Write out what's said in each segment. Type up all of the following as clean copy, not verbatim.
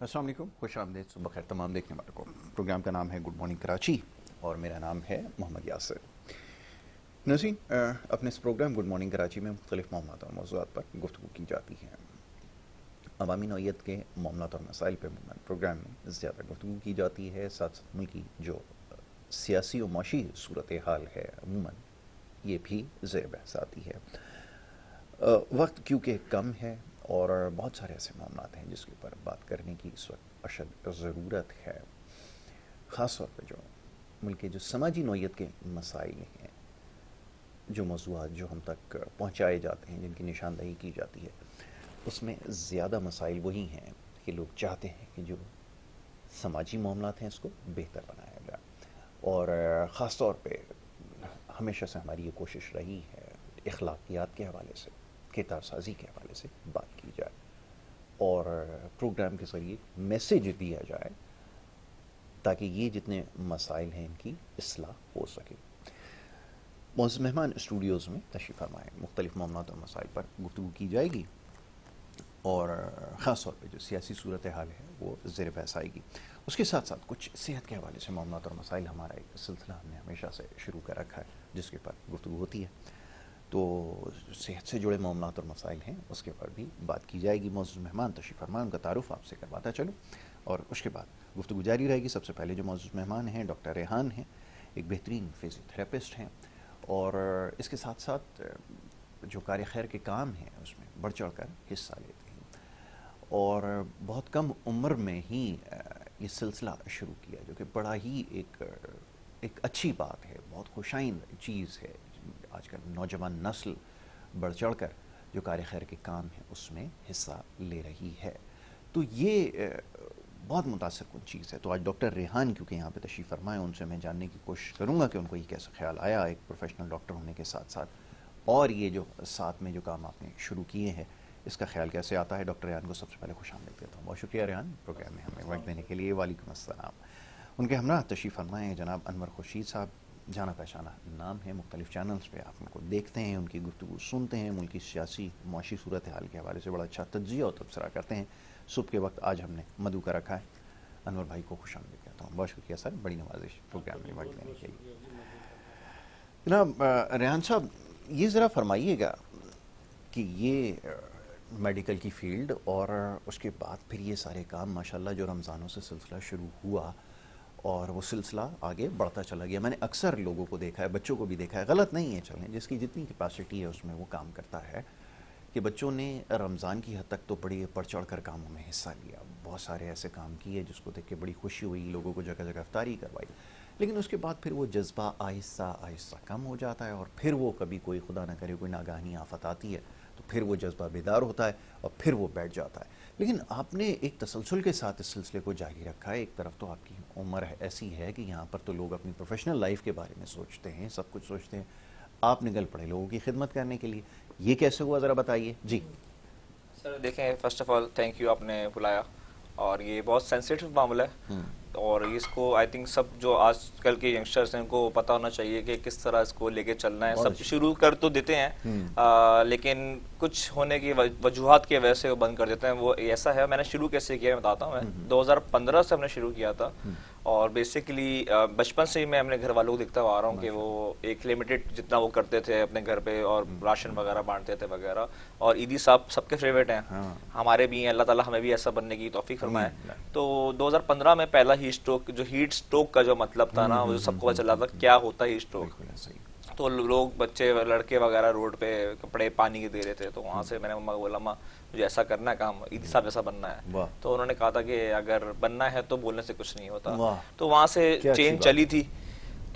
अस्सलाम वालेकुम, खुश आमदीद, सुबह खैर तमाम देखने वालों को। प्रोग्राम का नाम है गुड मॉर्निंग कराची और मेरा नाम है मोहम्मद यासिर। नज़ीन, अपने इस प्रोग्राम गुड मॉर्निंग कराची में मुख्तलिफ मामलात और मौज़ूआत पर गुफ्तगू की जाती है। अवामी नौइयत के मामलात और मसाइल पर प्रोग्राम में ज़्यादा गुफ्तगू की जाती है। साथ साथ मुल्क की जो सियासी और माशी सूरत हाल है अमूमन ये भी ज़ेर बहस आती है। वक्त क्योंकि कम है और बहुत सारे ऐसे मामलात हैं जिसके ऊपर बात करने की इस वक्त अशद ज़रूरत है। ख़ास तौर पर जो मुल्क के जो समाजी नौइयत के मसाइल हैं, जो मौज़ूआत जो हम तक पहुँचाए जाते हैं, जिनकी निशानदही की जाती है, उसमें ज़्यादा मसाइल वही हैं कि लोग चाहते हैं कि जो समाजी मामलात हैं इसको बेहतर बनाया जाए। और ख़ास तौर पे हमेशा से हमारी ये कोशिश रही है अखलाकियात के हवाले से, किताब साजी के हवाले से बात की जाए और प्रोग्राम के ज़रिए मैसेज दिया जाए ताकि ये जितने मसाइल हैं इनकी इस्लाह हो सके। मौजूद मेहमान स्टूडियोज़ में तशरीफ़ फरमाएँ, मुख्तलिफ मामलात और मसाइल पर गुफ्तगू की जाएगी और ख़ास तौर पे जो सियासी सूरत हाल है वो ज़ेर बहस आएगी। उसके साथ साथ कुछ सेहत के हवाले से मामलात और मसाइल हमारा एक सिलसिला हमने हमेशा से शुरू कर रखा है जिसके पर गुफ्तगू होती है। तो सेहत से जुड़े मामलात और मसाइल हैं उसके पर भी बात की जाएगी। मौजूद मेहमान तशरीफ़ फरमा, उनका तारुफ़ आपसे करवाता चलूँ और उसके बाद गुफ्तगू जारी रहेगी। सबसे पहले जो मौजूद मेहमान हैं डॉक्टर रेहान हैं, एक बेहतरीन फिज़ियोथेरेपिस्ट हैं और इसके साथ साथ जो कार्य खैर के काम हैं उसमें बढ़ चढ़ कर हिस्सा लेते हैं और बहुत कम उम्र में ही ये सिलसिला शुरू किया जो कि बड़ा ही एक अच्छी बात है, बहुत खुशाइन चीज़ है। आजकल नौजवान नस्ल बढ़ चढ़ कर जो कार्य खैर के काम है उसमें हिस्सा ले रही है, तो ये बहुत मुतासिर कुन चीज़ है। तो आज डॉक्टर रेहान क्योंकि यहाँ पे तशरीफ़ फरमाए, उनसे मैं जानने की कोशिश करूँगा कि उनको ये कैसा ख्याल आया एक प्रोफेशनल डॉक्टर होने के साथ साथ और ये जो साथ में जो काम आपने शुरू किए हैं इसका ख्याल कैसे आता है। डॉक्टर रेहान को सबसे पहले खुशामदीद देता हूँ। बहुत शुक्रिया रेहान प्रोग्राम में हमें वक्त देने के लिए। वालेकुम अस्सलाम। उनके हमरा तशरीफ़ फरमाए हैं जनाब अनवर खुर्शीद साहब, जाना पहचाना नाम है, मुख्तलिफ चैनल्स पे आप उनको देखते हैं, उनकी गुफ्तगू सुनते हैं, मुल्क की सियासी माशी सूरत हाल के हवाले से बड़ा अच्छा तज्ज़िया और तबसरा करते हैं। सुबह के वक्त आज हमने मधु का रखा है। अनवर भाई को खुशामदीद कहता हूँ। बहुत शुक्रिया सर, बड़ी नवाजिश प्रोग्राम में वक्त देने के लिए। जनाब रेहान साहब, ये ज़रा फरमाइएगा कि ये मेडिकल की फ़ील्ड और उसके बाद फिर ये सारे काम माशाल्लाह जो रमज़ानों से सिलसिला शुरू हुआ और वो सिलसिला आगे बढ़ता चला गया। मैंने अक्सर लोगों को देखा है, बच्चों को भी देखा है, गलत नहीं है, चलें जिसकी जितनी कैपेसिटी है उसमें वो काम करता है, कि बच्चों ने रमज़ान की हद तक तो बड़ी बढ़ चढ़ कर कामों में हिस्सा लिया, बहुत सारे ऐसे काम किए जिसको देख के बड़ी खुशी हुई, लोगों को जगह जगह इफ्तारी करवाई। लेकिन उसके बाद फिर वो जज्बा आहिस्ता आहिस्ता कम हो जाता है और फिर वो कभी कोई खुदा ना करे कोई नागानी आफत आती है तो फिर वो जज्बा बेदार होता है और फिर वो बैठ जाता है। लेकिन आपने एक तसलसल के साथ इस सिलसिले को जारी रखा है। एक तरफ तो आपकी उम्र ऐसी है कि यहाँ पर तो लोग अपनी प्रोफेशनल लाइफ के बारे में सोचते हैं, सब कुछ सोचते हैं, आप निकल पड़े लोगों की खिदमत करने के लिए। ये कैसे हुआ ज़रा बताइए जी। सर देखें, first of all thank you आपने बुलाया और ये बहुत सेंसिटिव मामला है और इसको आई थिंक सब जो आजकल के यंगस्टर्स हैं उनको पता होना चाहिए कि किस तरह इसको लेके चलना है। सब शुरू कर तो देते हैं लेकिन कुछ होने की वजूहात की वजह से वो बंद कर देते हैं। वो ऐसा है, मैंने शुरू कैसे किया मैं बताता हूँ। मैं 2015 से हमने शुरू किया था और बेसिकली बचपन से ही मैं अपने घर वालों को देखता आ रहा हूँ कि वो एक लिमिटेड जितना वो करते थे अपने घर पे और राशन वगैरह बांटते थे वगैरह। और ईदी साहब सबके फेवरेट हैं, हमारे भी हैं, अल्लाह ताला हमें भी ऐसा बनने की तौफीक फरमाए। तो 2015 में पहला हीट स्ट्रोक, जो हीट स्ट्रोक का जो मतलब था ना, वो सबको पता चला था क्या होता है हीट स्ट्रोक। तो लोग बच्चे लड़के वगैरह रोड पे कपड़े पानी के दे रहे थे, तो वहाँ से मैंने मम्मा को बोला अम्मा मुझे ऐसा करना है काम, ईदी साहब जैसा बनना है। तो उन्होंने कहा था कि अगर बनना है तो बोलने से कुछ नहीं होता। तो वहाँ से चेंज चली थी।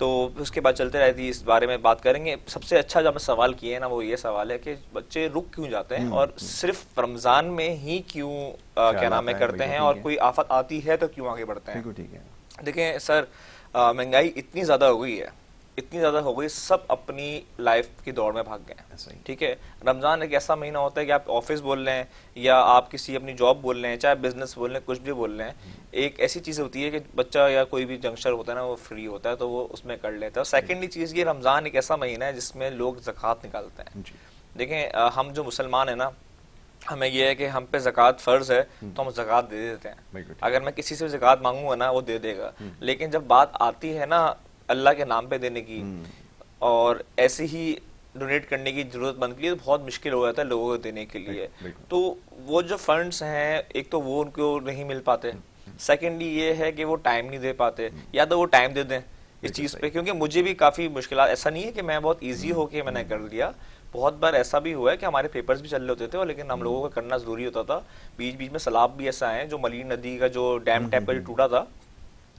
तो उसके बाद चलते रहती, इस बारे में बात करेंगे। सबसे अच्छा जो मैं सवाल किए ना वो ये सवाल है कि बच्चे रुक क्यों जाते हैं और सिर्फ रमजान में ही क्यों क्या नाम है करते हैं और कोई आफत आती है तो क्यों आगे बढ़ते हैं। देखें सर, महंगाई इतनी ज्यादा हो गई है, इतनी ज़्यादा हो गई, सब अपनी लाइफ की दौड़ में भाग गए ऐसा ही। हैं। ठीक है, रमज़ान एक ऐसा महीना होता है कि आप ऑफिस बोल रहे हैं या आप किसी अपनी जॉब बोल रहे हैं, चाहे बिजनेस बोल रहे हैं, कुछ भी बोल रहे हैं, एक ऐसी चीज़ होती है कि बच्चा या कोई भी यंगस्टर होता है ना, वो फ्री होता है तो वो उसमें कर लेता है। और सेकेंडली चीज़ ये, रमज़ान एक ऐसा महीना है जिसमें लोग ज़कात निकालते हैं। जी। देखें हम जो मुसलमान है ना, हमें यह है कि हम पे ज़कात फ़र्ज़ है तो हम ज़कात दे देते हैं। बिल्कुल ठीक। अगर मैं किसी से ज़कात मांगूंगा ना, वो दे देगा। लेकिन जब बात आती है ना अल्लाह के नाम पे देने की और ऐसे ही डोनेट करने की जरूरत बनती है, तो बहुत मुश्किल हो जाता है लोगों को देने के लिए। बिल्कुल। तो वो जो फंड्स हैं, एक तो वो उनको नहीं मिल पाते, सेकेंडली ये है कि वो टाइम नहीं दे पाते, या तो वो टाइम दे दें इस बिल्कुल चीज़ सही। पे। क्योंकि मुझे भी काफ़ी मुश्किल, ऐसा नहीं है कि मैं बहुत ईजी होके मैंने कर लिया, बहुत बार ऐसा भी हुआ है कि हमारे पेपर्स भी चल रहे होते थे और लेकिन हम लोगों को करना ज़रूरी होता था। बीच बीच में सैलाब भी ऐसा है, जो मलीर नदी का जो डैम टैप का जो टूटा था,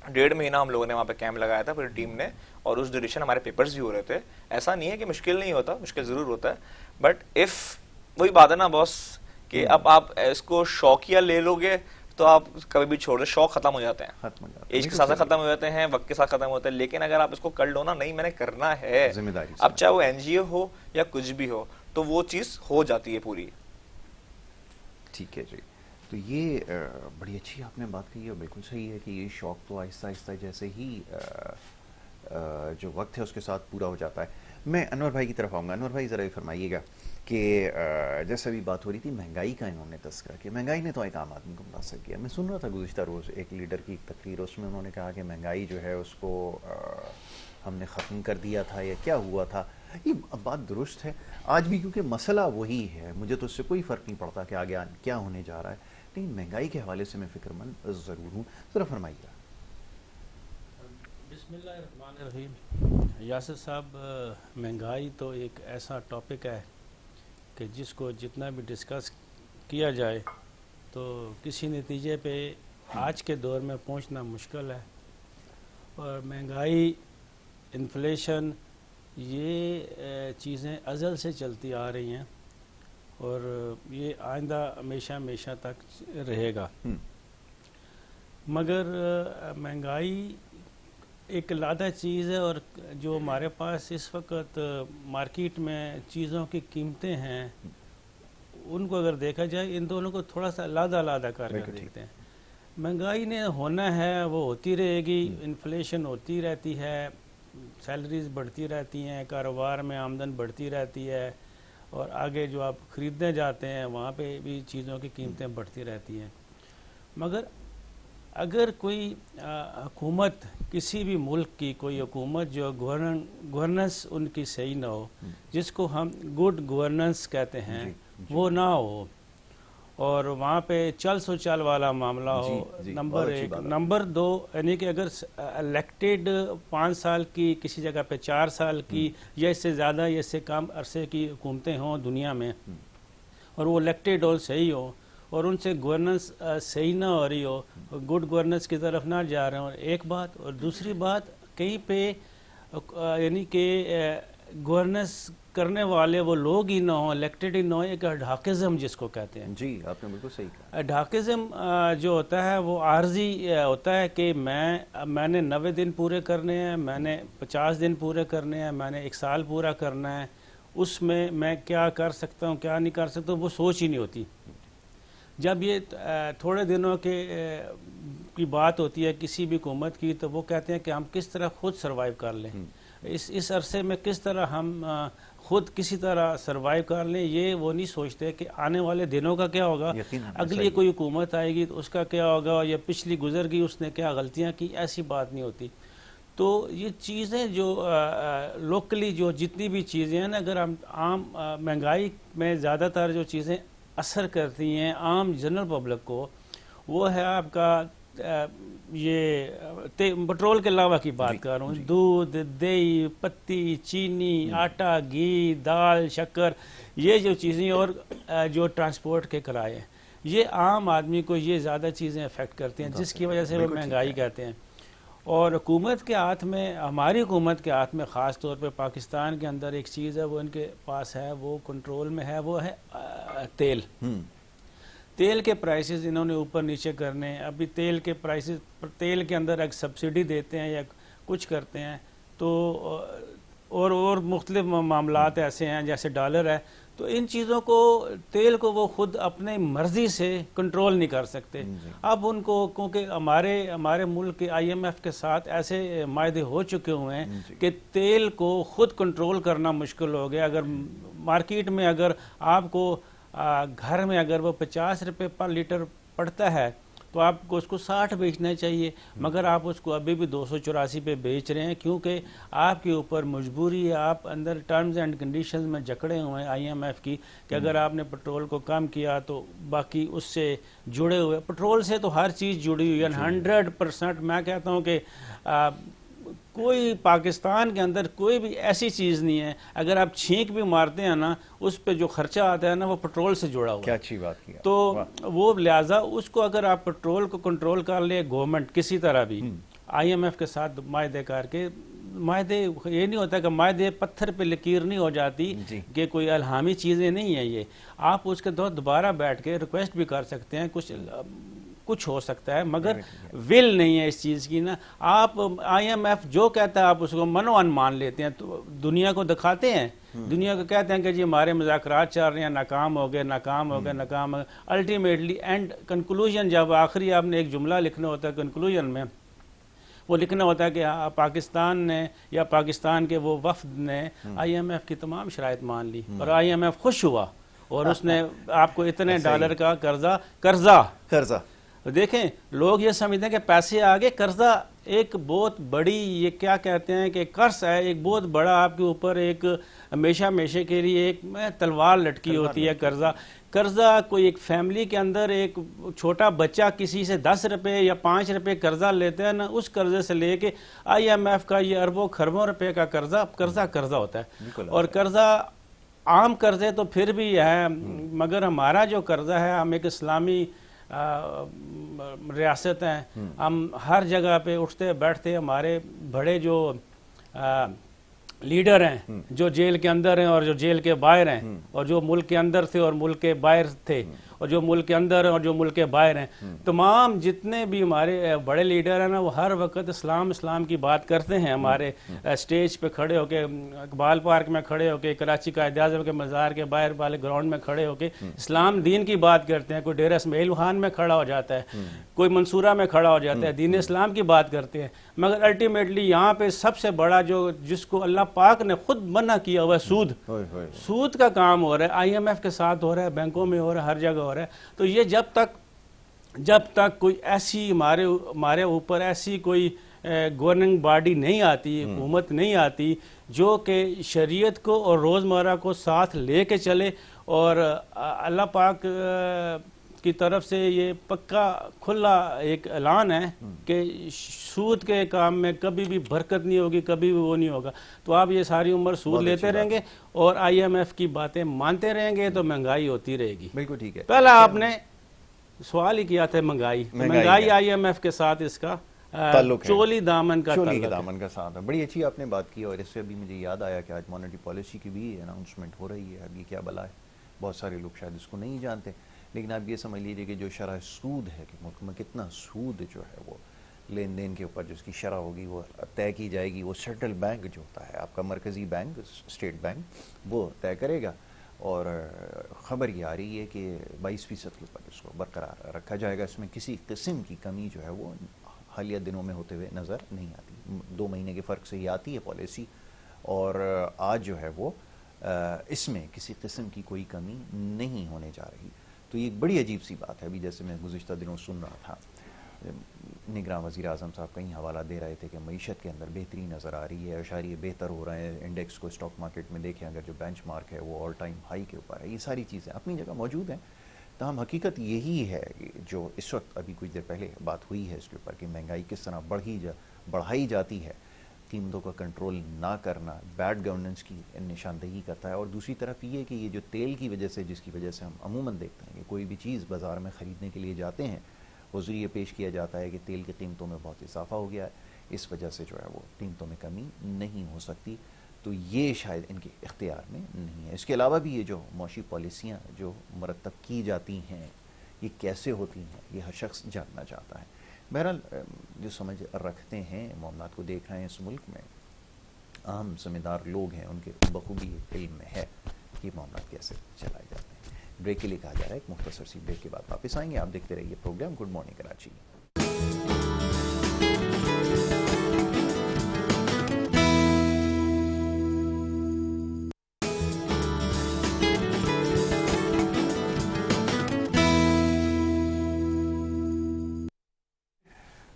1.5 महीना हम लोगों ने वहाँ पे कैंप लगाया था पूरी टीम ने, और उस ड्यूरेशन हमारे पेपर्स भी हो रहे थे। ऐसा नहीं है कि मुश्किल नहीं होता, मुश्किल ज़रूर होता है, बट इफ़ वही बात है ना बॉस कि अब आप इसको शौकिया ले लोगे तो आप कभी भी छोड़ दो, शौक खत्म हो जाते हैं, खत्म हो जाता है। एज के बिल्कुल साथ सही। खत्म हो जाते हैं, वक्त के साथ खत्म होते हैं। लेकिन अगर आप इसको कर लो ना, नहीं मैंने करना है, जिम्मेदारी अब से। चाहे वो एनजीओ हो या कुछ भी हो, तो वो चीज़ हो जाती है पूरी। ठीक है जी। तो ये बड़ी अच्छी आपने बात कही है, बिल्कुल सही है कि ये शौक तो आहिस्ता आहिस्ता जैसे ही जो वक्त है उसके साथ पूरा हो जाता है। मैं अनवर भाई की तरफ आऊँगा। अनवर भाई ज़रा ये फरमाइएगा कि जैसे अभी बात हो रही थी महंगाई का, इन्होंने तस्करा किया। महंगाई ने तो एक आम आदमी को मुतासर किया। मैं सुन रहा था गुज़िश्ता रोज़ एक लीडर की तकरीर, उसमें उन्होंने कहा कि महंगाई जो है उसको हमने ख़त्म कर दिया था या क्या हुआ था। ये बात दुरुस्त है आज भी, क्योंकि मसला वही है। मुझे तो उससे कोई फ़र्क नहीं पड़ता कि आगे क्या होने जा रहा है, लेकिन महंगाई के हवाले से मैं फ़िक्रमंद ज़रूर हूँ। ज़रा फरमाइएगा। बिस्मिल्लाहिर्रहमानिर्रहीम। यासिर साहब, महंगाई तो एक ऐसा टॉपिक है कि जिसको जितना भी डिस्कस किया जाए तो किसी नतीजे पे आज के दौर में पहुंचना मुश्किल है। और महंगाई, इन्फ्लेशन, ये चीज़ें अज़ल से चलती आ रही हैं और ये आइंदा हमेशा हमेशा तक रहेगा। मगर महंगाई एक लादा चीज़ है, और जो हमारे पास इस वक्त मार्केट में चीज़ों की कीमतें हैं, उनको अगर देखा जाए, इन दोनों को थोड़ा सा लादा कर देखते हैं। महंगाई ने होना है, वो होती रहेगी, इन्फ्लेशन होती रहती है, सैलरीज बढ़ती रहती हैं, कारोबार में आमदन बढ़ती रहती है, और आगे जो आप ख़रीदने जाते हैं वहाँ पे भी चीज़ों की कीमतें बढ़ती रहती हैं। मगर अगर कोई हुकूमत, किसी भी मुल्क की कोई हुकूमत जो गवर्नेंस उनकी सही ना हो, जिसको हम गुड गवर्नेंस कहते हैं, वो ना हो, और वहाँ पे चल सुचल वाला मामला हो, नंबर एक। नंबर दो, यानी कि अगर इलेक्टेड 5 साल की, किसी जगह पे 4 साल की या इससे ज़्यादा या इससे कम अरसे की हुकूमतें हों दुनिया में, और वो इलेक्टेड हो, सही हो, और उनसे गवर्नेंस सही ना हो रही हो, गुड गवर्नेंस की तरफ ना जा रहे हो, एक बात। और दूसरी बात, कहीं पे यानी कि गवर्नेंस करने वाले वो लोग ही ना हो, इलेक्टेड ही ना हो, एक ढाकिज़म जिसको कहते हैं। जी, आपने बिल्कुल सही कहा। ढाकिज़म जो होता है वो आर्जी होता है कि मैंने 90 दिन पूरे करने हैं, मैंने 50 दिन पूरे करने हैं, मैंने 1 साल पूरा करना है, उसमें मैं क्या कर सकता हूँ क्या नहीं कर सकता हूँ, वो सोच ही नहीं होती। जब ये थोड़े दिनों की बात होती है किसी भी हुकूमत की, तो वो कहते हैं कि हम किस तरह खुद सर्वाइव कर लें, इस अरसे में किस तरह हम खुद किसी तरह सर्वाइव कर लें। ये वो नहीं सोचते कि आने वाले दिनों का क्या होगा, अगली कोई हुकूमत आएगी तो उसका क्या होगा, या पिछली गुजर गई उसने क्या गलतियाँ की, ऐसी बात नहीं होती। तो ये चीज़ें जो लोकली जो जितनी भी चीज़ें हैं ना, अगर हम आम महंगाई में ज़्यादातर जो चीज़ें असर करती हैं आम जनरल पब्लिक को, वो है आपका ये पेट्रोल के अलावा की बात कर रहा हूँ, दूध, दही, पत्ती, चीनी, आटा, घी, दाल, शक्कर, ये जो चीज़ें, और जो ट्रांसपोर्ट के किराए, ये आम आदमी को ये ज़्यादा चीज़ें अफेक्ट करती हैं, जिसकी वजह से वो महंगाई कहते हैं। और हुकूमत के हाथ में, हमारी हुकूमत के हाथ में ख़ास तौर पे पाकिस्तान के अंदर एक चीज़ है, वो इनके पास है, वो कंट्रोल में है, वो है तेल। तेल के प्राइसेस इन्होंने ऊपर नीचे करने हैं। अभी तेल के प्राइसेस, तेल के अंदर एक सब्सिडी देते हैं या कुछ करते हैं, तो और मुख्तलिफ मामलात ऐसे हैं जैसे डॉलर है, तो इन चीज़ों को, तेल को वो खुद अपने मर्जी से कंट्रोल नहीं कर सकते। अब उनको, क्योंकि हमारे मुल्क के IMF के साथ ऐसे मायदे हो चुके हुए हैं कि तेल को खुद कंट्रोल करना मुश्किल हो गया। अगर मार्केट में अगर आपको घर में अगर वो 50 रुपये पर लीटर पड़ता है तो आपको उसको 60 बेचना चाहिए, मगर आप उसको अभी भी 284 पे बेच रहे हैं, क्योंकि आपके ऊपर मजबूरी है, आप अंदर टर्म्स एंड कंडीशंस में जकड़े हुए हैं IMF की कि अगर आपने पेट्रोल को कम किया तो बाकी उससे जुड़े हुए, पेट्रोल से तो हर चीज़ जुड़ी हुई है 100%। मैं कहता हूँ कि कोई पाकिस्तान के अंदर कोई भी ऐसी चीज़ नहीं है, अगर आप छींक भी मारते हैं ना, उस पे जो खर्चा आता है ना, वो पेट्रोल से जुड़ा हुआ। क्या अच्छी बात की। तो वो लिहाजा उसको अगर आप पेट्रोल को कंट्रोल कर ले गवर्नमेंट किसी तरह भी, IMF के साथ मायदे करके, मायदे ये नहीं होता कि मायदे पत्थर पे लकीर नहीं हो जाती कि कोई अलहामी चीज़ें नहीं है ये, आप उसके दोबारा बैठ के रिक्वेस्ट भी कर सकते हैं, कुछ हो सकता है, मगर विल नहीं है इस चीज़ की ना। आप IMF जो कहता है आप उसको मनोअन मान लेते हैं, तो दुनिया को दिखाते हैं, दुनिया को कहते हैं कि जी हमारे मुज़ाकरात चल रहे हैं, नाकाम हो गए, नाकाम हो गए। अल्टीमेटली एंड कंक्लूजन, जब आखिरी आपने एक जुमला लिखना होता है कंक्लूजन में, वो लिखना होता है कि पाकिस्तान ने या पाकिस्तान के वो वफद ने IMF की तमाम शराइत मान ली और IMF खुश हुआ और उसने आपको इतने डॉलर का कर्जा देखें, लोग ये समझते हैं कि पैसे आगे, कर्जा एक बहुत बड़ी, ये क्या कहते हैं कि कर्ज है, एक बहुत बड़ा आपके ऊपर एक हमेशा के लिए एक तलवार लटकी होती है कर्जा। कोई एक फैमिली के अंदर एक छोटा बच्चा किसी से 10 रुपए या 5 रुपए कर्जा लेता है ना, उस कर्जे से लेके IMF का ये अरबों खरबों रुपए का कर्जा होता है। और कर्जा आम कर्जे तो फिर भी है, मगर हमारा जो कर्जा है, हम एक इस्लामी रियासत हैं, हम हर जगह पे उठते बैठते, हमारे बड़े जो लीडर हैं जो जेल के अंदर हैं और जो जेल के बाहर हैं, और जो मुल्क के अंदर थे और मुल्क के बाहर थे, और जो मुल्क के अंदर और जो मुल्क के बाहर हैं, तमाम जितने भी हमारे बड़े लीडर हैं ना, वो हर वक्त इस्लाम की बात करते हैं। हमारे स्टेज पे खड़े होके, इकबाल पार्क में खड़े होके, कराची कायद-ए-आज़म के मज़ार के बाहर वाले ग्राउंड में खड़े होके इस्लाम दीन की बात करते हैं। कोई डेरा इस्माइल खान में खड़ा हो जाता है, कोई मंसूरा में खड़ा हो जाता है, दीन इस्लाम की बात करते हैं। मगर अल्टीमेटली यहाँ पे सबसे बड़ा जिसको अल्लाह पाक ने खुद मना किया हुआ है, सूद का काम हो रहा है, IMF के साथ हो रहा है, बैंकों में हो रहा है, हर जगह हो रहा है। तो ये जब तक कोई ऐसी हमारे ऊपर ऐसी कोई गवर्निंग बॉडी नहीं आती, हुकूमत नहीं आती जो कि शरीयत को और रोज़मर्रा को साथ लेके चले, और अल्लाह पाक की तरफ से ये पक्का खुला एक ऐलान है कि सूद के काम में कभी भी बरकत नहीं होगी, कभी भी वो नहीं होगा। तो आप ये सारी उम्र सूद लेते रहेंगे और IMF की बातें मानते रहेंगे तो महंगाई होती रहेगी। बिल्कुल ठीक है। पहला आपने सवाल ही किया था महंगाई IMF के साथ इसका चोली दामन का साथ है। बड़ी अच्छी आपने बात की, और इससे अभी मुझे याद आया कि आज मॉनेटरी पॉलिसी की भी अनाउंसमेंट हो रही है। अब ये क्या बला है, बहुत सारे लोग शायद इसको नहीं जानते, लेकिन आप ये समझ लीजिए कि जो शरह सूद है कि मुल्क में कितना सूद जो है वो लेन देन के ऊपर जो उसकी शरह होगी वो तय की जाएगी। वो सेंट्रल बैंक जो होता है आपका मरकज़ी बैंक, स्टेट बैंक, वो तय करेगा। और ख़बर ये आ रही है कि 22% के ऊपर इसको बरकरार रखा जाएगा। इसमें किसी किस्म की कमी जो है वो हालिया दिनों में होते हुए नज़र नहीं आती। 2 महीने के फ़र्क से ही आती है पॉलिसी, और आज जो है वो इसमें किसी किस्म की कोई कमी नहीं होने जा रही। तो ये एक बड़ी अजीब सी बात है। अभी जैसे मैं गुज़िश्ता दिनों सुन रहा था, निगरान वज़ीर आज़म साहब कहीं हवाला दे रहे थे कि मईशत के अंदर बेहतरी नज़र आ रही है, अशारिये बेहतर हो रहे हैं, इंडेक्स को स्टॉक मार्केट में देखें अगर जो बेंचमार्क है वो ऑल टाइम हाई के ऊपर है। ये सारी चीज़ें अपनी जगह मौजूद हैं। तमाम हकीकत यही है जो इस वक्त अभी कुछ देर पहले बात हुई है इसके ऊपर कि महंगाई किस तरह बढ़ाई जाती है, कीमतों का कंट्रोल ना करना बैड गवर्नेंस की निशानदेही करता है। और दूसरी तरफ ये कि ये जो तेल की वजह से, जिसकी वजह से हम अमूमन देखते हैं कि कोई भी चीज़ बाज़ार में ख़रीदने के लिए जाते हैं, हुज़ूर ये पेश किया जाता है कि तेल की कीमतों में बहुत इजाफा हो गया है, इस वजह से जो है वो कीमतों में कमी नहीं हो सकती। तो ये शायद इनके इख्तियार में नहीं है। इसके अलावा भी ये जो मौशी पॉलिसियाँ जो मरतब की जाती हैं ये कैसे होती हैं, ये हर शख्स जानना चाहता है। बहरहाल जो समझ रखते हैं, मामलात को देख रहे हैं इस मुल्क में, आम ज़िम्मेदार लोग हैं उनके बखूबी इल्म में है कि मामला कैसे चलाए जाते हैं। ब्रेक के लिए कहा जा रहा है, एक मुख्तसर सी ब्रेक के बाद वापस आएंगे। आप देखते रहिए program good morning Karachi.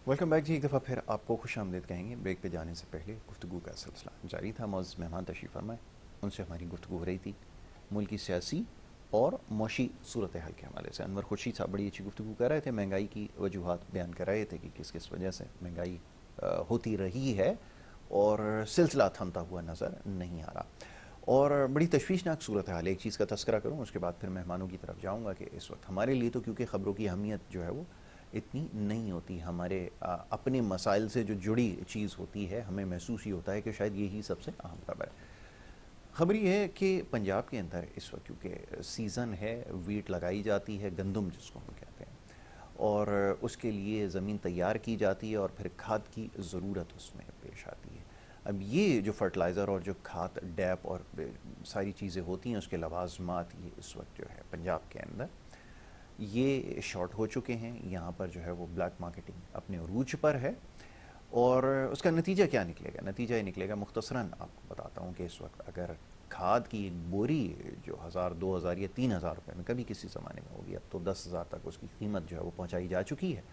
Welcome back जी। एक दफ़ा फिर आपको खुश आमदीद कहेंगे। ब्रेक पे जाने से पहले गुफ्तगू का सिलसिला जारी था। मौजूद मेहमान तशरीफ़ फरमाए, उनसे हमारी गुफ्तगू हो रही थी मुल्क की सियासी और मौशी सूरत हाल के हवाले से। अनवर खुर्शीद साहब बड़ी अच्छी गुफ्तगू कर रहे थे, महंगाई की वजूहात बयान कर रहे थे कि किस किस वजह से महंगाई होती रही है और सिलसिला थमता हुआ नज़र नहीं आ रहा। और बड़ी तशवीशनाक सूरत हाल। एक चीज़ का तस्करा करूँ, उसके बाद फिर मेहमानों की तरफ जाऊँगा कि इस वक्त हमारे लिए तो क्योंकि ख़बरों की अहमियत जो है वो इतनी नहीं होती, हमारे अपने मसाइल से जो जुड़ी चीज़ होती है हमें महसूस ही होता है कि शायद यही सबसे अहम खबर है। खबर ये है कि पंजाब के अंदर इस वक्त क्योंकि सीज़न है, वीट लगाई जाती है, गंदम जिसको हम कहते हैं, और उसके लिए ज़मीन तैयार की जाती है और फिर खाद की ज़रूरत उसमें पेश आती है। अब ये जो फर्टिलाइज़र और जो खाद डैप और सारी चीज़ें होती हैं उसके लवाजमात, ये इस वक्त जो है पंजाब के अंदर ये शॉर्ट हो चुके हैं। यहाँ पर जो है वो ब्लैक मार्केटिंग अपने उरूज पर है और उसका नतीजा क्या निकलेगा? नतीजा ये निकलेगा, मुख्तसरन आपको बताता हूँ कि इस वक्त अगर खाद की एक बोरी जो 1000, 2000 या 3000 रुपये में कभी किसी ज़माने में होगी, अब तो 10,000 तक उसकी कीमत जो है वो पहुँचाई जा चुकी है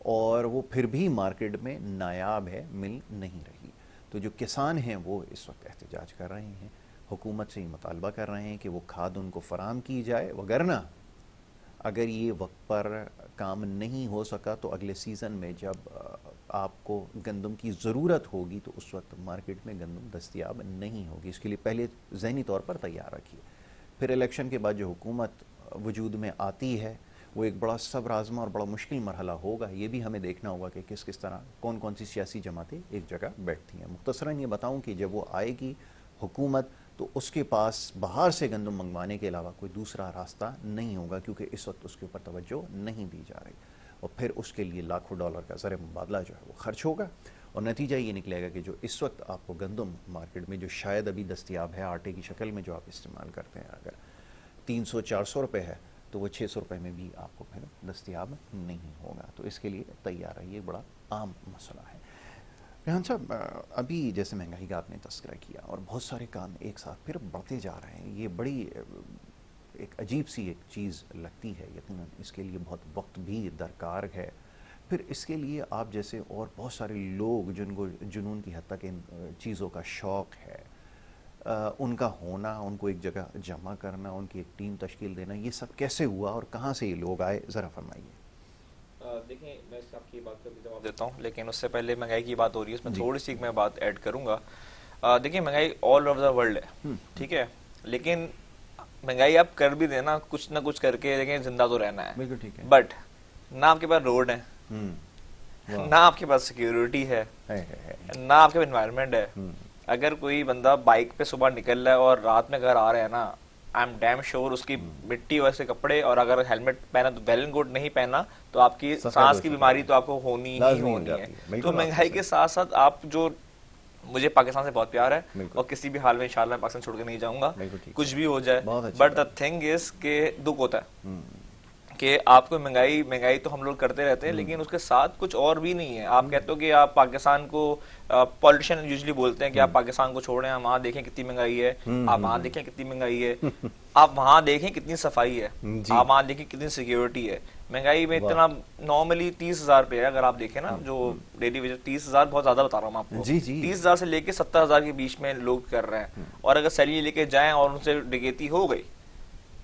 और वो फिर भी मार्केट में नायाब है, मिल नहीं रही। तो जो किसान हैं वो इस वक्त एहतजाज कर रहे हैं, हुकूमत से ही मुतालबा कर रहे हैं कि वो खाद उनको फराम की जाए, वगरना अगर ये वक्त पर काम नहीं हो सका तो अगले सीज़न में जब आपको गंदम की ज़रूरत होगी तो उस वक्त मार्केट में गंदम दस्तयाब नहीं होगी। इसके लिए पहले ज़हनी तौर पर तैयार रखिए। फिर इलेक्शन के बाद जो हुकूमत वजूद में आती है वो एक बड़ा सब्र आज़मा और बड़ा मुश्किल मरहला होगा। ये भी हमें देखना होगा कि किस किस तरह कौन कौन सी सियासी जमातें एक जगह बैठती हैं। मुख्तसरन ये बताऊँ कि जब वो आएगी हुकूमत तो उसके पास बाहर से गंदम मंगवाने के अलावा कोई दूसरा रास्ता नहीं होगा, क्योंकि इस वक्त उसके ऊपर तवज्जो नहीं दी जा रही और फिर उसके लिए लाखों डॉलर का ज़र मुबादला जो है वो खर्च होगा और नतीजा ये निकलेगा कि जो इस वक्त आपको गंदम मार्केट में जो शायद अभी दस्तयाब है आटे की शक्ल में जो आप इस्तेमाल करते हैं, अगर 300-400 रुपये है तो वो 600 रुपये में भी आपको फिर दस्तयाब नहीं होगा। तो इसके लिए तैयार रहिए, बड़ा आम मसला है। रेहान साहब, अभी जैसे महंगाई का आपने तस्करा किया और बहुत सारे काम एक साथ फिर बढ़ते जा रहे हैं, ये बड़ी एक अजीब सी एक चीज़ लगती है। यकीनन इसके लिए बहुत वक्त भी दरकार है। फिर इसके लिए आप जैसे और बहुत सारे लोग जिनको जुनून की हद तक इन चीज़ों का शौक़ है, उनका होना, उनको एक जगह जमा करना, उनकी एक टीम तश्कील देना, ये सब कैसे हुआ और कहाँ से ये लोग आए, ज़रा फरमाइए। देखिए, मैं आपकी बात का भी जवाब देता हूँ, लेकिन उससे पहले महंगाई की बात हो रही है, उसमें थोड़ी सी मैं बात ऐड करूँगा। देखिए, महंगाई ऑल ओवर द वर्ल्ड है, ठीक है, लेकिन महंगाई आप कर भी देना कुछ ना कुछ करके, लेकिन जिंदा तो रहना है। बिल्कुल ठीक है। बट ना आपके पास रोड है, ना आपके पास सिक्योरिटी है, ना आपके पास एनवायरनमेंट है। अगर कोई बंदा बाइक पे सुबह निकल रहा है और रात में घर आ रहा है ना, आई एम डैम श्योर उसकी मिट्टी वैसे कपड़े, और अगर हेलमेट पहना तो वेल एंड गुड, नहीं पहना तो आपकी सांस की बीमारी तो आपको होनी ही होनी है। तो महंगाई के साथ साथ आप जो, मुझे पाकिस्तान से बहुत प्यार है और किसी भी हाल में इंशाल्लाह पाकिस्तान छोड़ के नहीं जाऊंगा, कुछ भी हो जाए, बट द थिंग इज के दुख होता है कि आपको महंगाई तो हम लोग करते रहते हैं, लेकिन उसके साथ कुछ और भी नहीं है। आप कहते हो कि आप पाकिस्तान को, पॉलिटिशियन यूजुअली बोलते हैं कि आप पाकिस्तान को छोड़ें, आप वहाँ देखें कितनी महंगाई है, आप वहाँ देखें कितनी महंगाई है, आप वहाँ देखें कितनी सफाई है, आप वहाँ देखें कितनी सिक्योरिटी है। महंगाई में इतना नॉर्मली 30,000 पे है, अगर आप देखें ना जो डेली वेज, 30,000 बहुत ज्यादा बता रहा हूँ आपको, 30,000 से लेके 70,000 के बीच में लोग कर रहे हैं। और अगर सैलरी लेके जाएं और उनसे डकैती हो गई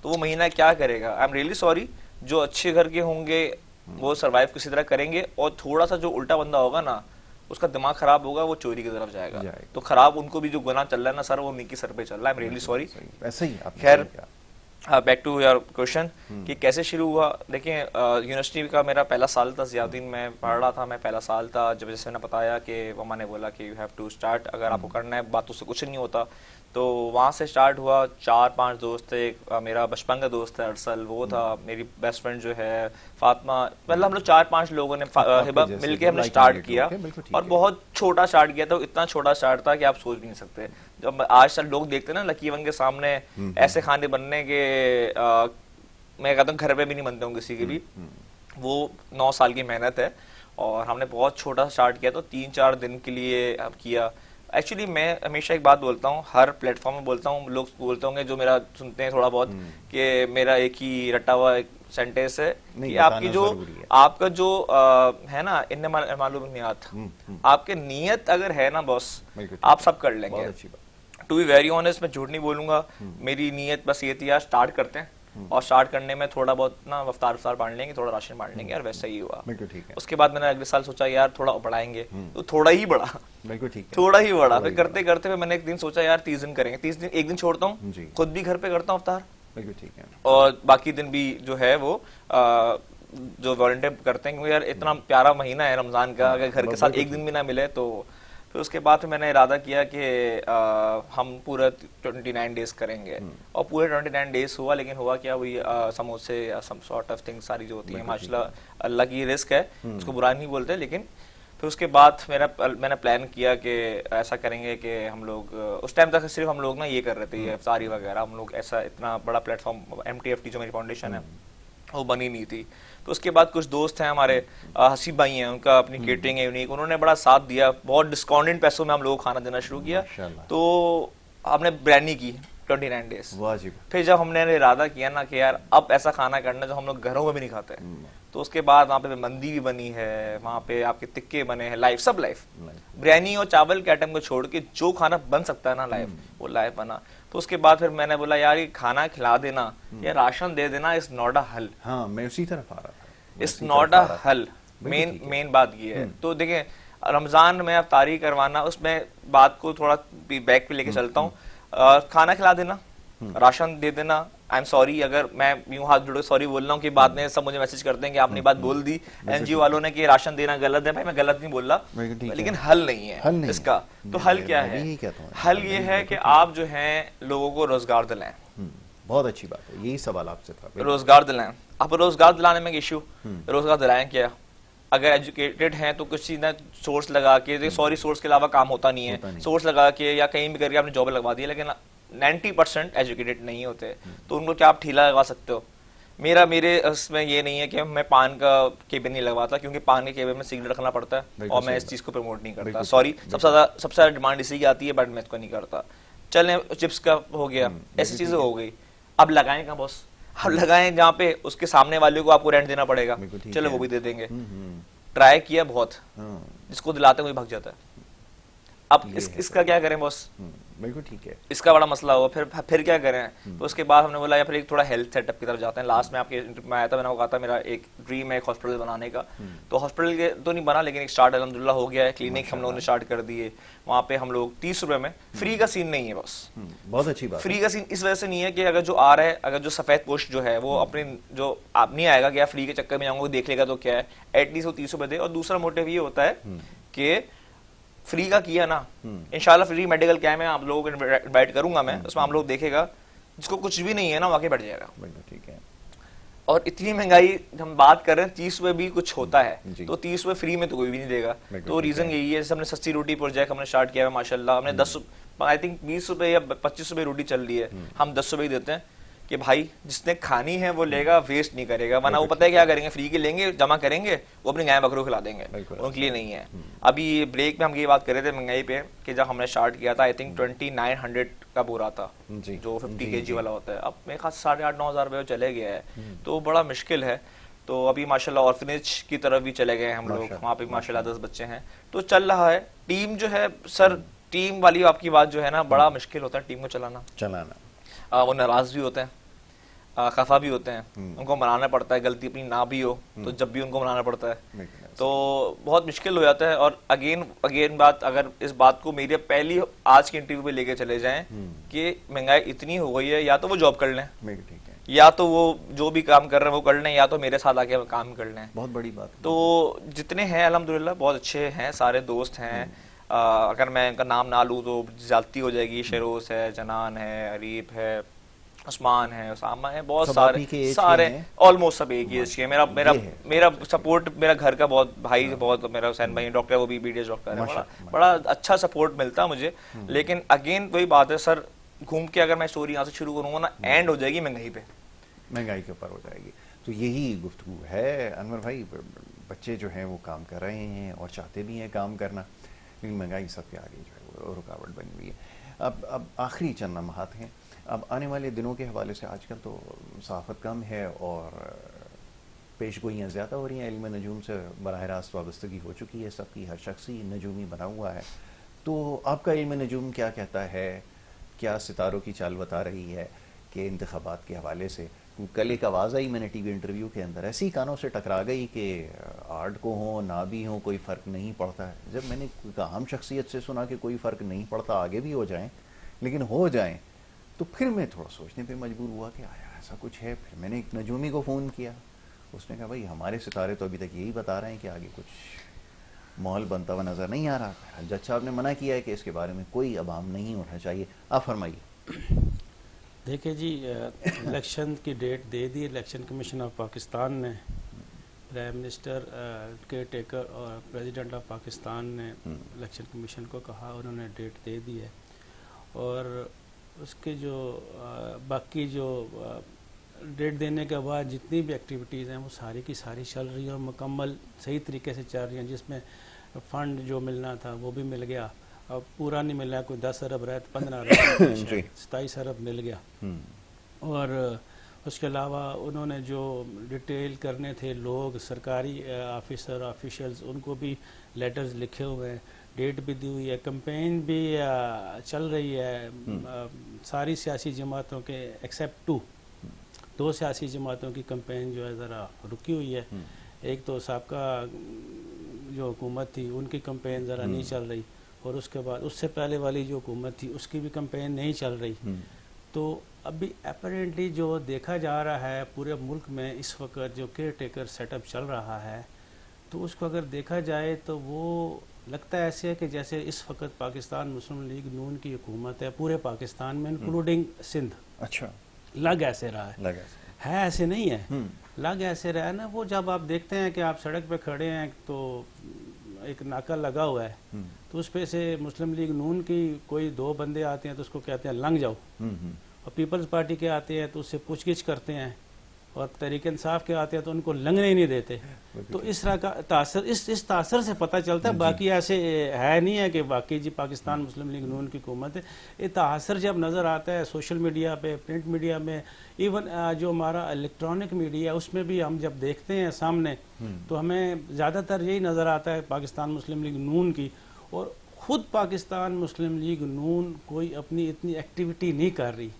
तो वो महीना क्या करेगा? आई एम रियली सॉरी, जो अच्छे घर के होंगे वो सरवाइव किसी तरह करेंगे, और थोड़ा सा जो उल्टा बंदा होगा ना, उसका दिमाग खराब होगा, वो चोरी की तरफ जाएगा। तो खराब उनको भी जो गुनाह चल रहा है ना सर, वो उन्हीं के सर पे चल रहा है। I am really sorry. ऐसे ही खैर, बैक टू योर क्वेश्चन कि कैसे शुरू हुआ। देखिए, यूनिवर्सिटी का मेरा पहला साल था, ज़ियाउद्दीन में पढ़ रहा था, मैं पहला साल था जब जैसे मैंने बताया कि मम्मा ने बोला कि यू हैव टू स्टार्ट, अगर आपको करना है, बातों से कुछ नहीं होता। तो वहाँ से स्टार्ट हुआ। 4-5 दोस्त थे, एक मेरा बचपन का दोस्त है अरसल, वो था, मेरी बेस्ट फ्रेंड जो है फातिमा, मतलब हम लोग 4-5 लोगों ने हिबा मिलके हमने स्टार्ट किया। और बहुत छोटा स्टार्ट किया था, इतना छोटा स्टार्ट था कि आप सोच भी नहीं सकते। जब आज तक लोग देखते हैं ना लकी वन के सामने ऐसे खाने बनने के, मैं कहता हूँ घर पे भी नहीं बनते हूँ किसी के भी, वो 9 साल की मेहनत है। और हमने बहुत छोटा स्टार्ट किया, तो 3-4 दिन के लिए किया। एक्चुअली मैं हमेशा एक बात बोलता हूँ, हर प्लेटफॉर्म में बोलता हूँ, लोग बोलते होंगे जो मेरा सुनते हैं थोड़ा बहुत, कि मेरा एक ही रटा हुआ एक सेंटेंस है कि आपकी जो आपका जो है ना, इन्नमा मालूम नियत, आपके नियत अगर है ना बॉस, आप सब कर लेंगे। टू बी वेरी ऑनेस्ट, मैं झूठ नहीं बोलूंगा, मेरी नियत बस ये थी यार स्टार्ट करते हैं, और स्टार्ट करने में थोड़ा बहुत ना अफ्तार बांट लेंगे, थोड़ा राशन बांट लेंगे, और वैसा ही हुआ। उसके बाद मैंने अगले साल सोचा यार थोड़ा बढ़ाएंगे, तो थोड़ा ही बढ़ा, थोड़ा ही बढ़ा। फिर करते करते फिर मैंने एक दिन सोचा यार 30 दिन करेंगे, 30 दिन, एक दिन छोड़ता हूँ, खुद भी घर पे करता हूँ अफ्तार, और बाकी दिन भी जो है वो जो वॉलंटियर करते हैं, क्योंकि यार इतना प्यारा महीना है रमजान का, अगर घर के साथ एक दिन भी ना मिले तो। फिर उसके बाद मैंने इरादा किया कि हम पूरा 29 डेज करेंगे, और पूरे 29 डेज हुआ। लेकिन हुआ क्या, वही समोसे या सम सॉर्ट ऑफ थिंग सारी जो होती है, माशाल्लाह अल्लाह की रिस्क है, उसको बुरा नहीं बोलते। लेकिन फिर उसके बाद मैंने प्लान किया कि ऐसा करेंगे कि हम लोग उस टाइम तक सिर्फ हम लोग ना ये कर रहे थे, ये इफ्तारी वगैरह, हम लोग ऐसा इतना बड़ा प्लेटफॉर्म MTFT जो मेरी फाउंडेशन है वो बनी नहीं थी। तो उसके बाद कुछ दोस्त हैं हमारे, हसीब भाई हैं, उनका अपनी केटरिंग है यूनिक, उन्होंने बड़ा साथ दिया, बहुत डिस्काउंटेड पैसों में हम लोग को खाना देना शुरू किया। तो हमने बिरयानी की 29 डेज। फिर जब हमने इरादा किया ना कि यार अब ऐसा खाना करना जो हम लोग घरों में भी नहीं खाते, तो उसके बाद वहाँ पे मंदी भी बनी है, वहाँ पे आपके टिक्के बने हैं लाइव, सब लाइव, बिरयानी और चावल के आइटम को छोड़ के जो खाना बन सकता है ना लाइव, वो लाइव बना। तो उसके बाद फिर मैंने बोला यार ये खाना खिला देना या राशन दे देना इज नॉट अ हल। हाँ, मैं उसी तरफ आ रहा था, इट्स नॉट अ हल, मेन बात ये है। तो देखिए रमजान में अफ्तारी करवाना, उसमें बात को थोड़ा बैक पे लेके चलता हूँ, खाना खिला देना, राशन दे देना। आई एम सॉरी अगर मैं यूं हाथ जोड़े सॉरी बोल रहा हूँ कि बाद में सब मुझे मैसेज करते हैं कि आपने बात बोल दी NGO वालों ने कि राशन देना गलत है। भाई मैं गलत नहीं बोल रहा, लेकिन हल नहीं है इसका। तो हल क्या है? हल ये है कि आप जो है लोगों को रोजगार दिलाएं। बहुत अच्छी बात है, यही सवाल आपसे था, रोजगार दिलाएं। अब रोजगार दिलाने में इश्यू, रोजगार दिलाएं क्या? अगर एजुकेटेड हैं तो कुछ चीज ना सोर्स लगा के, सॉरी सोर्स के अलावा काम होता नहीं है, सोर्स लगा के या कहीं भी करके आपने जॉब लगवा दी, लेकिन 90% एजुकेटेड नहीं होते, तो उनको क्या आप ठीला लगा सकते हो? मेरे इसमें ये नहीं है कि मैं पान का केबिन नहीं लगवाता, क्योंकि पान के केबिन में सिगरेट रखना पड़ता है और मैं इस चीज को प्रमोट नहीं करता। सॉरी, सबसे ज्यादा डिमांड इसी की आती है, बट मैं इसको नहीं करता। चलें चिप्स का हो गया, ऐसी चीजें हो गई। अब लगाएं कहाँ बॉस? अब लगाएं जहाँ पे उसके सामने वाले को आपको रेंट देना पड़ेगा, चलो वो भी दे देंगे। ट्राई किया बहुत, जिसको दिलाते हुए भाग जाता है। अब इसका क्या करें बॉस? बिल्कुल ठीक है, इसका बड़ा मसला हुआ। फिर क्या करें? तो उसके बाद हमने बोला या फिर एक थोड़ा हेल्थ सेटअप की तरफ जाते हैं। लास्ट में आपके इंटरव्यू में आया था, मैंने कहा था मेरा एक ड्रीम है एक हॉस्पिटल बनाने का। तो हॉस्पिटल के तो नहीं बना, लेकिन एक स्टार्ट अल्हम्दुलिल्लाह हो गया है। क्लिनिक हम लोगों ने स्टार्ट कर दिए, वहाँ पे हम लोग 30 रुपए में, फ्री का सीन नहीं है बॉस। बहुत अच्छी बात। फ्री का सीन इस वजह से नहीं है कि अगर जो आ रहा है, अगर जो सफेद पोस्ट जो है वो अपने जो आप नहीं आएगा कि फ्री के चक्कर में जाऊंगा देख लेगा तो क्या है, एटलीस्ट वो 30 रुपए दे। और दूसरा मोटिव ये होता है कि फ्री का किया ना, इंशाल्लाह फ्री मेडिकल कैंप में आप लोगों को इनवाइट करूंगा मैं, उसमें आप लोग देखेगा, जिसको कुछ भी नहीं है ना वाकई बैठ जाएगा। ठीक है। और इतनी महंगाई हम बात कर रहे हैं, 30 रुपए भी कुछ होता है, तो 30 रुपए फ्री में तो कोई भी नहीं देगा। तो रीजन यही है, जैसे हमने सस्ती रोटी प्रोजेक्ट हमने स्टार्ट किया है माशाल्लाह, हमने 10 आई थिंक 20 रुपए या 25 रुपए रोटी चल रही है, हम 10 रुपए ही देते हैं कि भाई जिसने खानी है वो लेगा, वेस्ट नहीं करेगा। वरना वो पता है क्या करेंगे, फ्री के लेंगे, जमा करेंगे, वो अपने गाय बकरों खिला देंगे, उनके लिए नहीं है। अभी ब्रेक में हम ये बात कर रहे थे महंगाई पे कि जब हमने स्टार्ट किया था आई थिंक 2900 का बोरा था, जो 50 kg वाला होता है। अब मेरे खास 8,500-9 हज़ार रुपये चले गया है, तो बड़ा मुश्किल है। तो अभी माशाल्लाह ऑर्फनेज की तरफ भी चले गए हम लोग, वहाँ पे माशाल्लाह 10 बच्चे हैं, तो चल रहा है। टीम जो है सर, टीम वाली आपकी बात जो है ना, बड़ा मुश्किल होता है टीम को चलाना। वो नाराज भी होते हैं, खफा भी होते हैं, उनको मनाना पड़ता है, गलती अपनी ना भी हो तो जब भी उनको मनाना पड़ता है, तो बहुत मुश्किल हो जाता है। और अगेन बात, अगर इस बात को मेरे पहली आज की इंटरव्यू पे लेके चले जाएं कि महंगाई इतनी हो गई है, या तो वो जॉब कर लें, या तो वो जो भी काम कर रहे हैं वो कर लें, या तो मेरे साथ आके काम कर लें। बहुत बड़ी बात। तो जितने हैं अल्हम्दुलिल्लाह बहुत अच्छे हैं, सारे दोस्त हैं। अगर मैं इनका नाम ना लूँ तो ज्यादती हो जाएगी। शेरोस है, जनान है, अरीफ है, उस्मान है, उसामा है, बहुत सब आप ही के एज के सारे हैं? ऑलमोस्ट सब एक ही एज के हैं। मेरा मेरा ये है। मेरा सपोर्ट मेरा घर का बहुत भाई बहुत, मेरा हुसैन भाई डॉक्टर है, वो भी बीडीएस डॉक्टर है, बड़ा बड़ा अच्छा सपोर्ट मिलता है मुझे। लेकिन अगेन वही बात है सर, घूम के अगर मैं स्टोरी यहाँ से शुरू करूंगा ना, एंड हो जाएगी महंगाई पे, महंगाई के ऊपर हो जाएगी। तो यही गुफ्तगू है अनवर भाई, बच्चे जो हैं वो काम कर रहे हैं और चाहते भी हैं काम करना, लेकिन महंगाई सबके आगे जो है वो रुकावट बनी हुई है। अब आखिरी चंद लम्हात हैं, अब आने वाले दिनों के हवाले से आजकल तो सहाफ़त कम है और पेशगोइयाँ ज़्यादा हो रही हैं, इल्म नजूम से बराह रास्त वाबस्तगी हो चुकी है सबकी, हर शख्स ही नजूमी बना हुआ है। तो आपका इल्म नजूम क्या कहता है, क्या सितारों की चाल बता रही है कि इंतखाबात के हवाले से? कल एक आवाज़ आई मैंने टीवी इंटरव्यू के अंदर, ऐसी कानों से टकरा गई कि आर्ट को हो ना भी हो कोई फ़र्क नहीं पड़ता है। जब मैंने कोई आम शख्सियत से सुना कि कोई फ़र्क नहीं पड़ता, आगे भी हो जाएं लेकिन हो जाएं, तो फिर मैं थोड़ा सोचने पे मजबूर हुआ कि आया ऐसा कुछ है। फिर मैंने एक नजूमी को फ़ोन किया, उसने कहा भाई हमारे सितारे तो अभी तक यही बता रहे हैं कि आगे कुछ माहौल बनता हुआ नज़र नहीं आ रहा। जज साहब ने मना किया है कि इसके बारे में कोई अबाम नहीं उठना चाहिए। आप फरमाइए। देखिए जी, इलेक्शन की डेट दे दी इलेक्शन कमीशन ऑफ पाकिस्तान ने, प्राइम मिनिस्टर केयर टेकर और प्रेसिडेंट ऑफ पाकिस्तान ने इलेक्शन कमीशन को कहा, उन्होंने डेट दे दी है। और उसके जो बाकी जो डेट देने के बाद जितनी भी एक्टिविटीज़ हैं वो सारी की सारी चल रही हैं और मुकम्मल सही तरीके से चल रही हैं। जिसमें फ़ंड जो मिलना था वो भी मिल गया, अब पूरा नहीं मिला, कोई 10 अरब रहा तो 15 अरब 27 अरब मिल गया। और उसके अलावा उन्होंने जो डिटेल करने थे लोग, सरकारी ऑफिसर ऑफिशियल्स, उनको भी लेटर्स लिखे हुए हैं, डेट भी दी हुई है, कैंपेन भी चल रही है। सारी सियासी जमातों के एक्सेप्ट 2 सियासी जमातों की कैंपेन जो है ज़रा रुकी हुई है। एक तो साबका जो हुकूमत थी उनकी कैंपेन ज़रा नहीं चल रही, और उसके बाद उससे पहले वाली जो हुकूमत थी उसकी भी कैंपेन नहीं चल रही। तो अभी अपेरेंटली जो देखा जा रहा है पूरे मुल्क में इस वक्त जो केयर टेकर सेटअप चल रहा है, तो उसको अगर देखा जाए तो वो लगता है ऐसे है कि जैसे इस वक्त पाकिस्तान मुस्लिम लीग नून की हुकूमत है पूरे पाकिस्तान में, इंक्लूडिंग सिंध। अच्छा, लग ऐसे रहा है ऐसे नहीं है, लग ऐसे रहा है ना। वो जब आप देखते हैं कि आप सड़क पे खड़े हैं तो एक नाका लगा हुआ है, तो उस पे से मुस्लिम लीग नून की कोई 2 बंदे आते हैं तो उसको कहते हैं लंघ जाओ, और पीपल्स पार्टी के आते हैं तो उससे पूछगिछ करते हैं, और तहरीक इंसाफ के आते हैं तो उनको लंघने ही नहीं देते। तो इस तरह का तासर, इस तासर से पता चलता है, बाकी ऐसे है नहीं है कि वाकई जी पाकिस्तान मुस्लिम लीग नून की हुकूमत है। ये तासर जब नज़र आता है सोशल मीडिया पे, प्रिंट मीडिया में, इवन जो हमारा इलेक्ट्रॉनिक मीडिया उसमें भी हम जब देखते हैं सामने, तो हमें ज़्यादातर यही नज़र आता है पाकिस्तान मुस्लिम लीग नून की। और ख़ुद पाकिस्तान मुस्लिम लीग नून कोई अपनी इतनी एक्टिविटी नहीं कर रही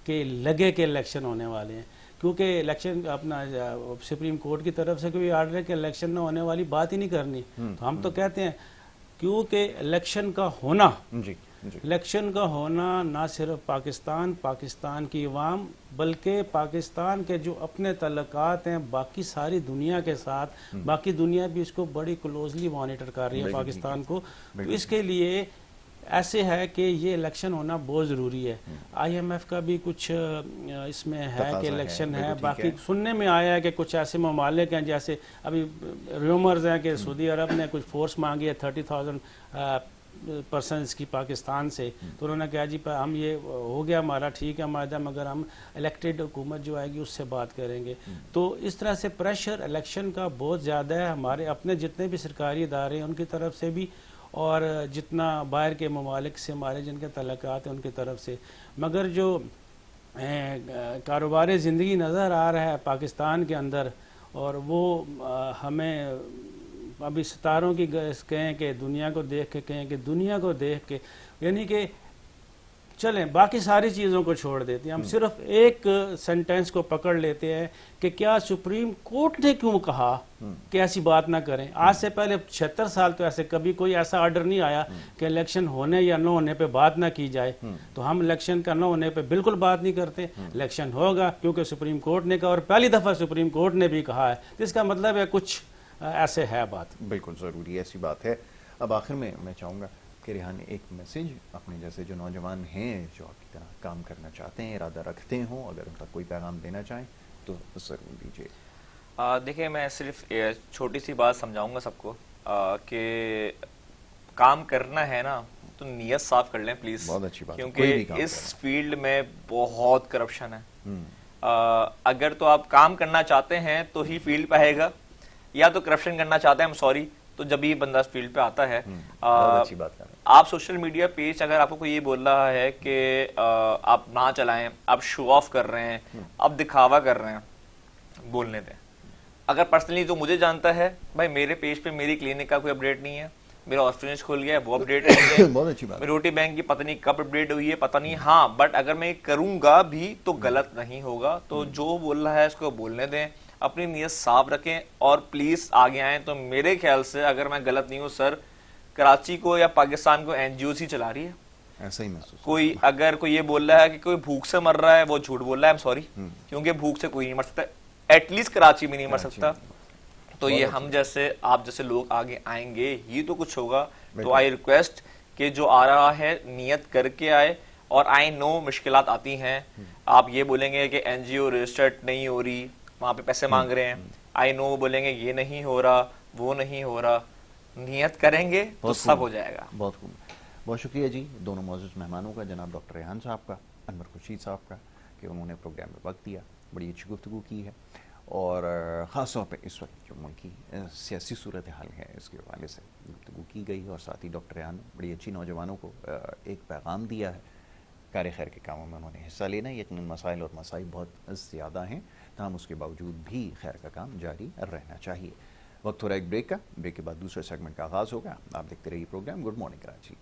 कि लगे के इलेक्शन होने वाले हैं, क्योंकि इलेक्शन अपना सुप्रीम कोर्ट की तरफ से कोई आर्डर है कि इलेक्शन न होने वाली बात ही नहीं करनी। तो हम तो कहते हैं क्योंकि इलेक्शन का होना, इलेक्शन का होना ना सिर्फ पाकिस्तान की अवाम, बल्कि पाकिस्तान के जो अपने तल्लुकात हैं बाकी सारी दुनिया के साथ, बाकी दुनिया भी इसको बड़ी क्लोजली मॉनिटर कर रही है पाकिस्तान को। तो इसके लिए ऐसे है कि ये इलेक्शन होना बहुत ज़रूरी है। IMF का भी कुछ इसमें है कि इलेक्शन है। बाकी सुनने में आया है कि कुछ ऐसे ममालिक हैं, जैसे अभी रूमर्स हैं कि सऊदी अरब ने कुछ फोर्स मांगी है 30,000 पर्सनस की पाकिस्तान से, तो उन्होंने कहा जी हम ये हो गया हमारा ठीक है मायदा, मगर हम इलेक्टेड हुकूमत जो आएगी उससे बात करेंगे। तो इस तरह से प्रेशर इलेक्शन का बहुत ज़्यादा है, हमारे अपने जितने भी सरकारी इदारे हैं उनकी तरफ से भी, और जितना बाहर के ममालिक से हमारे जिनके तल्लुकात हैं उनकी तरफ से। मगर जो कारोबार ज़िंदगी नज़र आ रहा है पाकिस्तान के अंदर, और वो हमें अभी सितारों की कहें कि दुनिया को देख के, कहें कि दुनिया को देख के, यानी कि चलें बाकी सारी चीज़ों को छोड़ देते हैं, हम सिर्फ एक सेंटेंस को पकड़ लेते हैं कि क्या सुप्रीम कोर्ट ने क्यों कहा कि ऐसी बात ना करें। आज से पहले 76 साल तो ऐसे कभी कोई ऐसा ऑर्डर नहीं आया कि इलेक्शन होने या न होने पे बात ना की जाए। तो हम इलेक्शन का न होने पे बिल्कुल बात नहीं करते, इलेक्शन होगा क्योंकि सुप्रीम कोर्ट ने कहा, और पहली दफ़ा सुप्रीम कोर्ट ने भी कहा है, तो इसका मतलब है कुछ ऐसे है बात। बिल्कुल ज़रूरी ऐसी बात है। अब आखिर में मैं चाहूँगा कि रेहान एक मैसेज अपने जैसे जो नौजवान हैं जो आपकी तरह काम करना चाहते हैं, इरादा रखते हों, अगर उनका कोई पैगाम देना चाहें तो ज़रूर दीजिए। देखिए, मैं सिर्फ छोटी सी बात समझाऊंगा सबको कि काम करना है ना तो नीयत साफ कर लें प्लीज। बहुत अच्छी बात है, क्योंकि कोई भी काम इस करना। फील्ड में बहुत करप्शन है। हम्म, अगर तो आप काम करना चाहते हैं तो ही फील्ड पे आएगा, या तो करप्शन करना चाहते हैं, सॉरी, तो जब ही बंदा फील्ड पे आता है। बहुत अच्छी बात कर रहे हैं। आप सोशल मीडिया पेज अगर आपको कोई ये बोल रहा है कि आप ना चलाएं, आप शो ऑफ कर रहे हैं, आप दिखावा कर रहे हैं, बोलने दें। अगर पर्सनली जो मुझे जानता है, भाई मेरे पेज पे मेरी क्लिनिक का कोई अपडेट नहीं है, मेरा ऑस्ट्रेलियन खोल गया है वो अपडेट नहीं है, बहुत अच्छी बात। मेरी रोटी बैंक की पता नहीं कब अपडेट हुई है पता नहीं। हाँ, बट अगर मैं करूंगा भी तो गलत नहीं होगा। तो जो बोल रहा है उसको बोलने दें, अपनी नीयत साफ रखें और प्लीज आगे आएं। तो मेरे ख्याल से अगर मैं गलत नहीं हूँ सर, कराची को या पाकिस्तान को एनजीओ ही चला रही है। ऐसा ही महसूस कोई अगर कोई ये बोल रहा है कि कोई भूख से मर रहा है, वो झूठ बोल रहा है। सॉरी, क्योंकि भूख से कोई नहीं मर सकता, एटलीस्ट कराची में नहीं मर सकता। तो ये हम जैसे आप जैसे लोग आगे आएंगे ही तो कुछ होगा। तो आई रिक्वेस्ट कि जो आ रहा है नियत करके आए। और आई नो मुश्किलात आती हैं, आप ये बोलेंगे कि एनजीओ रजिस्टर्ड नहीं हो रही, वहां पे पैसे मांग रहे हैं। आई नो बोलेंगे ये नहीं हो रहा, वो नहीं हो रहा। नियत करेंगे तो सब हो जाएगा। बहुत खूब, बहुत शुक्रिया जी दोनों मौजूद मेहमानों का, जनाब डॉक्टर रेहान साहब का, अनवर खुर्शीद साहब का, कि उन्होंने प्रोग्राम में वक्त दिया, बड़ी अच्छी गुफ्तगू की है। और ख़ास तौर पे इस वक्त जो मुल्की सियासी सूरत हाल है इसके हवाले से गुफ्तगू की गई। और साथ ही डॉक्टर रेहान बड़ी अच्छी नौजवानों को एक पैगाम दिया है। कार खैर के कामों में उन्होंने हिस्सा लेना है। यकीनन मसाइल और मसाइब बहुत ज़्यादा हैं, तमाम उसके बावजूद भी खैर का काम जारी रहना चाहिए। वक्त हो रहा है एक ब्रेक का। ब्रेक के बाद दूसरे सेगमेंट का आगाज़ होगा। आप देखते रहिए प्रोग्राम गुड मॉर्निंग कराची।